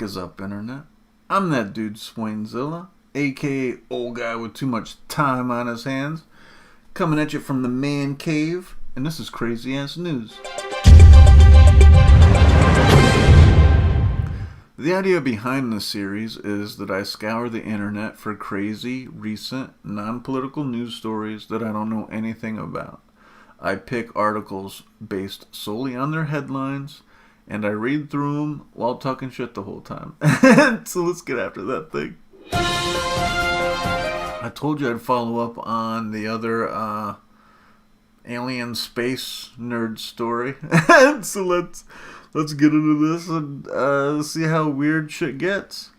fuck is up, Internet? I'm that dude Swainzilla, aka old guy with too much time on his hands, coming at you from the man cave, and this is crazy ass news. The idea behind this series is that I scour the internet for crazy, recent, non-political news stories that I don't know anything about. I pick articles based solely on their headlines, and I read through them while talking shit the whole time. So let's get after that thing. I told you I'd follow up on the other alien space nerd story. So let's get into this and see how weird shit gets.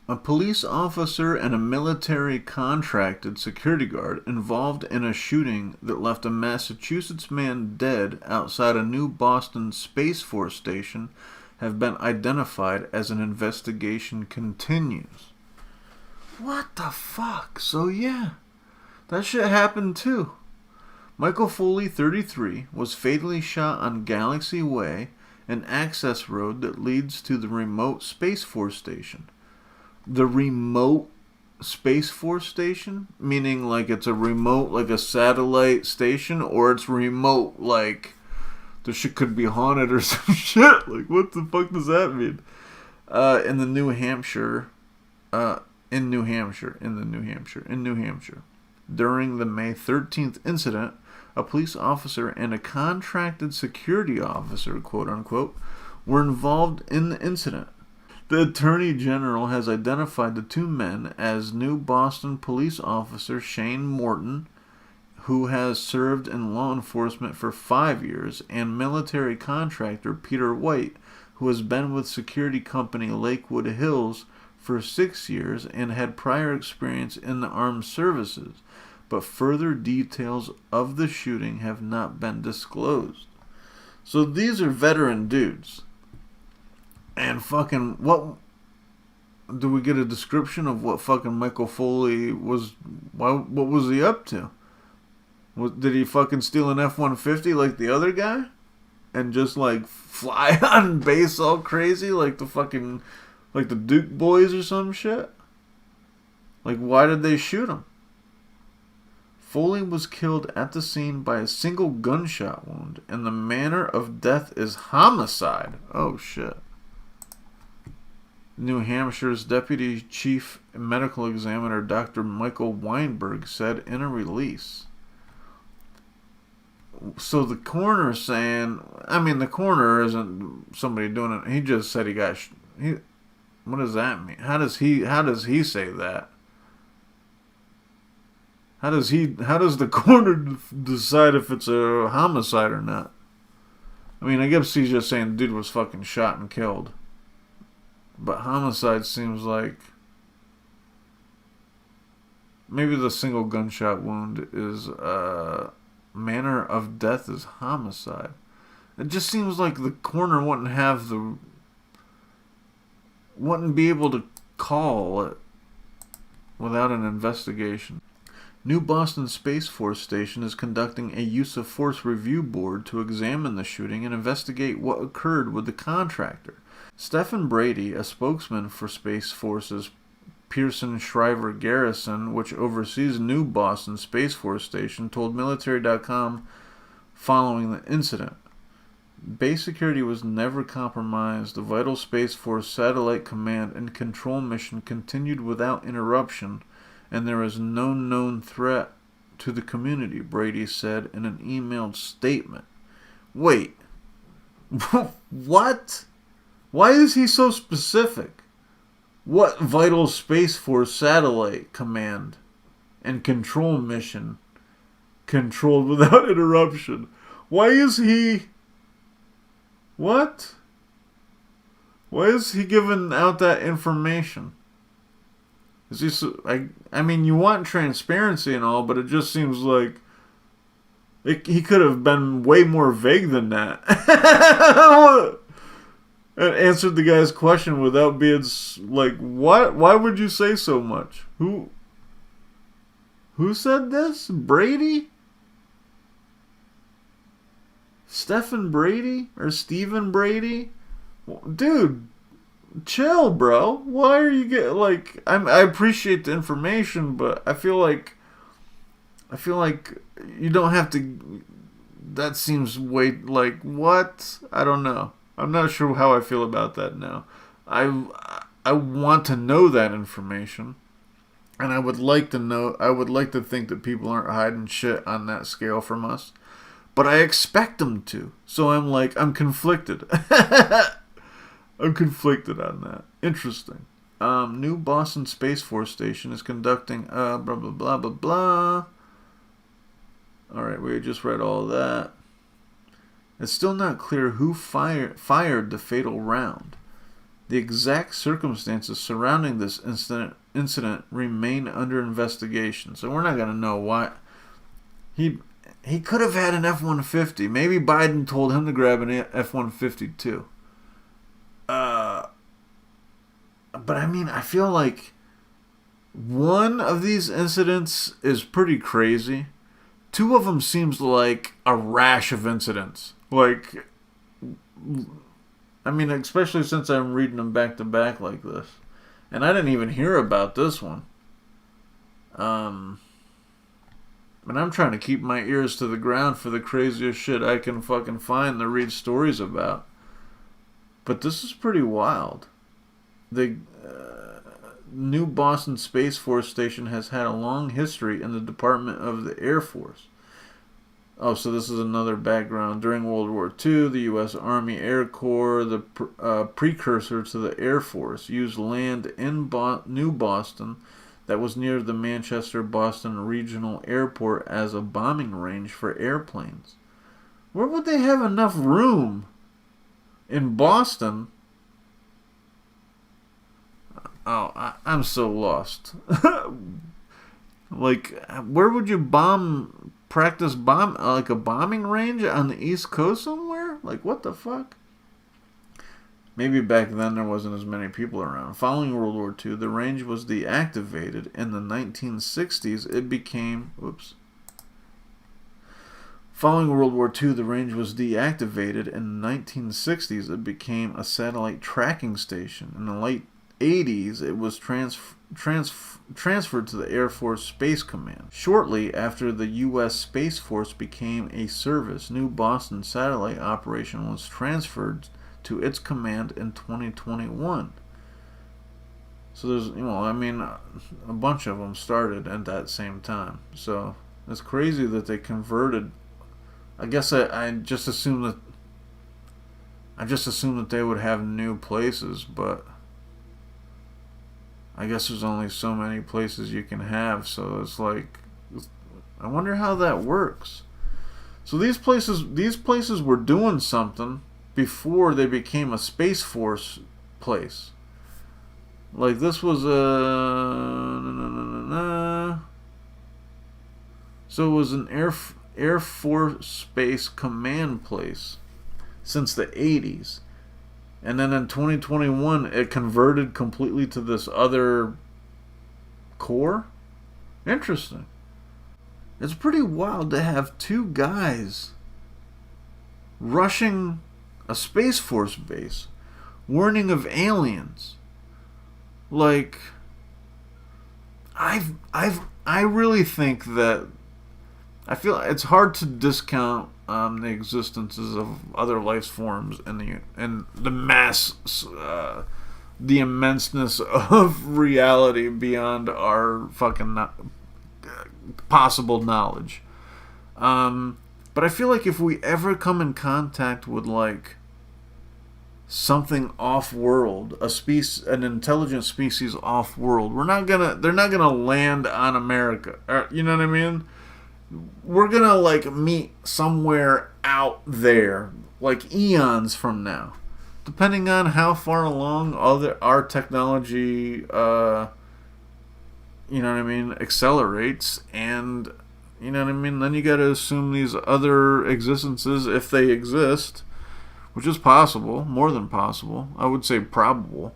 A police officer and a military contracted security guard involved in a shooting that left a Massachusetts man dead outside a new Boston Space Force station have been identified as an investigation continues. What the fuck? So yeah, that shit happened too. Michael Foley, 33, was fatally shot on Galaxy Way, an access road that leads to the remote Space Force station. The remote Space Force station? Meaning like it's a remote, like a satellite station, or it's remote like the shit could be haunted or some shit. Like what the fuck does that mean? In New Hampshire. During the May 13th incident, a police officer and a contracted security officer, quote unquote, were involved in the incident. The Attorney General has identified the two men as new Boston police officer Shane Morton, who has served in law enforcement for 5 years, and military contractor Peter White, who has been with security company Lakewood Hills for 6 years and had prior experience in the armed services, but further details of the shooting have not been disclosed. So these are veteran dudes. And fucking, what do we get a description of what fucking Michael Foley was? What was he up to? Did he fucking steal an F-150 like the other guy, and just like fly on base all crazy like the fucking, like the Duke boys or some shit? Like why did they shoot him? Foley was killed at the scene by a single gunshot wound, and the manner of death is homicide. Oh shit. New Hampshire's Deputy Chief Medical Examiner Dr. Michael Weinberg said in a release. So the coroner saying, the coroner isn't somebody doing it. He just said he got. What does that mean? How does he say that? How does the coroner decide if it's a homicide or not? I guess he's just saying the dude was fucking shot and killed. But homicide seems like maybe the single gunshot wound is manner of death is homicide. It just seems like the coroner wouldn't be able to call it without an investigation. New Boston Space Force Station is conducting a use of force review board to examine the shooting and investigate what occurred with the contractor. Stephen Brady, a spokesman for Space Force's Pearson Shriver Garrison, which oversees New Boston Space Force Station, told Military.com following the incident. Base security was never compromised. The vital Space Force satellite command and control mission continued without interruption, and there is no known threat to the community, Brady said in an emailed statement. Wait. What? Why is he so specific? What vital Space Force satellite command and control mission controlled without interruption? Why is he... What? Why is he giving out that information? Is he so, you want transparency and all, but it just seems like he could have been way more vague than that. And answered the guy's question without being like, what? Why would you say so much? Who said this? Brady? Stephen Brady? Or Stephen Brady? Dude, chill, bro. Why are you getting like? I appreciate the information, but I feel like you don't have to. That seems way like what? I don't know. I'm not sure how I feel about that now. I want to know that information, and I would like to know. I would like to think that people aren't hiding shit on that scale from us, but I expect them to. So I'm conflicted. I'm conflicted on that. Interesting. New Boston Space Force Station is conducting blah blah blah blah blah. All right, we just read all that. It's still not clear who fired the fatal round. The exact circumstances surrounding this incident remain under investigation, so we're not going to know why. He could have had an F-150. Maybe Biden told him to grab an F-150 too. But I mean, I feel like one of these incidents is pretty crazy. Two of them seems like a rash of incidents. Like, I mean, especially since I'm reading them back to back like this. And I didn't even hear about this one. And I'm trying to keep my ears to the ground for the craziest shit I can fucking find to read stories about. But this is pretty wild. The new Boston Space Force Station has had a long history in the Department of the Air Force. Oh, so this is another background. During World War II, the U.S. Army Air Corps, the precursor to the Air Force, used land in New Boston that was near the Manchester-Boston Regional Airport as a bombing range for airplanes. Where would they have enough room? In Boston? Oh, I'm so lost. Like, where would you practice like a bombing range on the East Coast somewhere? Like, what the fuck? Maybe back then there wasn't as many people around. Following World War II, the range was deactivated. In the 1960s, it became... Following World War II, the range was deactivated. In the 1960s, it became a satellite tracking station. In the late 80s, it was transferred to the Air Force Space Command. Shortly after the U.S. Space Force became a service, New Boston satellite operation was transferred to its command in 2021. So there's, a bunch of them started at that same time. So it's crazy that they converted. I guess I just assumed that they would have new places, but I guess there's only so many places you can have, so it's like, I wonder how that works. So these places were doing something before they became a Space Force place. Like this was so it was an Air Force Space Command place since the 80s. And then in 2021, it converted completely to this other core? Interesting. It's pretty wild to have two guys rushing a Space Force base, warning of aliens. Like, I really think that I feel it's hard to discount the existences of other life forms and the mass, the immenseness of reality beyond our fucking possible knowledge. But I feel like if we ever come in contact with like something off-world, an intelligent species off-world, they're not gonna land on America. You know what I mean? We're gonna like meet somewhere out there, like eons from now, depending on how far along our technology, accelerates, and then you gotta assume these other existences, if they exist, which is possible, more than possible, I would say probable,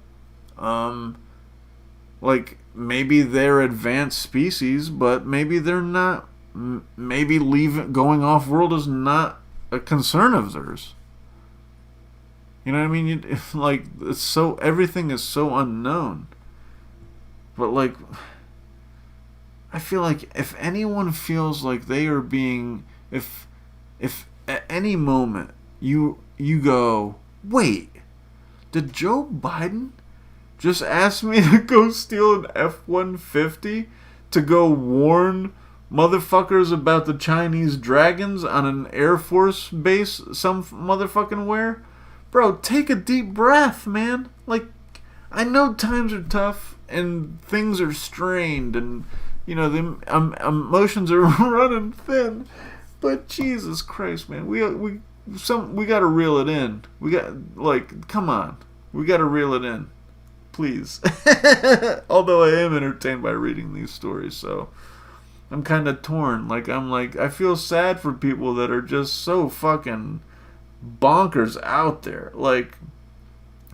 like maybe they're advanced species, but maybe they're not. Maybe going off world is not a concern of theirs. You know what I mean? Like, it's so, everything is so unknown. But like, I feel like if anyone feels like they are being, if at any moment you go, wait, did Joe Biden just ask me to go steal an F-150 to go warn motherfuckers about the Chinese dragons on an Air Force base some motherfucking where? Bro, take a deep breath, man. Like, I know times are tough and things are strained and, you know, the emotions are running thin. But Jesus Christ, man, we got to reel it in. We got, like, come on. We got to reel it in. Please. Although I am entertained by reading these stories, so I'm kind of torn. Like, I feel sad for people that are just so fucking bonkers out there. Like,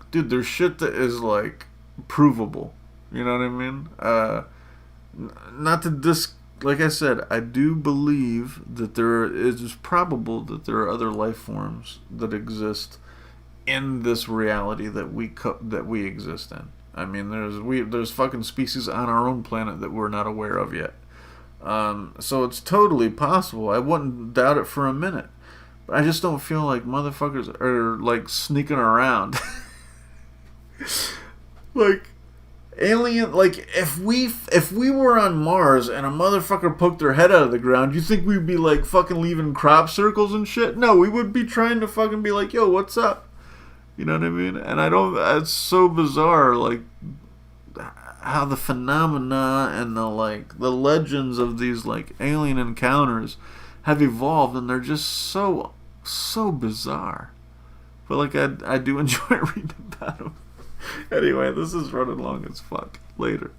dude, there's shit that is, like, provable. You know what I mean? Not to like I said, I do believe that it is probable that there are other life forms that exist in this reality that we exist in. I mean, there's fucking species on our own planet that we're not aware of yet. So it's totally possible. I wouldn't doubt it for a minute. But I just don't feel like motherfuckers are like sneaking around. Like, alien, like, if we were on Mars and a motherfucker poked their head out of the ground, you think we'd be like fucking leaving crop circles and shit? No, we would be trying to fucking be like, yo, what's up? You know what I mean? And it's so bizarre, like, how the phenomena and the legends of these, like, alien encounters have evolved, and they're just so bizarre. But, like, I do enjoy reading about them. Anyway, this is running long as fuck. Later.